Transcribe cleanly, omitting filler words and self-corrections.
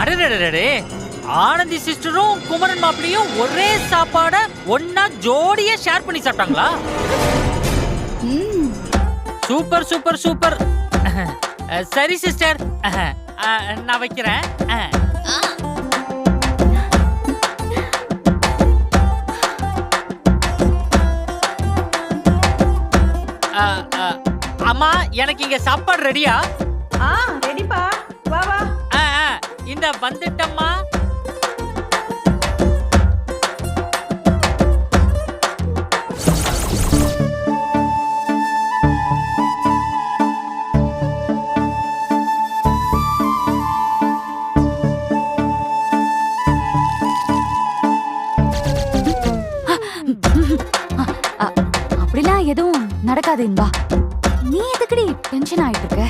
அடடடடே, ஆனந்தி சிஸ்டரும் குமரன் மாப்பிளையும் ஒரே சாப்பாட ஒன்னா ஜோடியா ஷேர் பண்ணி சாப்பிட்டாங்களா? Super super super. சரி சிஸ்டர், நான் வைக்கிறேன். அம்மா, எனக்கு இங்க சாப்பாடு ரெடியா? ரெடிப்பா, வா வா. இந்த வந்துட்டம்மா. அப்படிலாம் எதுவும் நடக்காது இன்பா. நீ எதுக்குடி டென்ஷன் ஆயிட்டு இருக்க?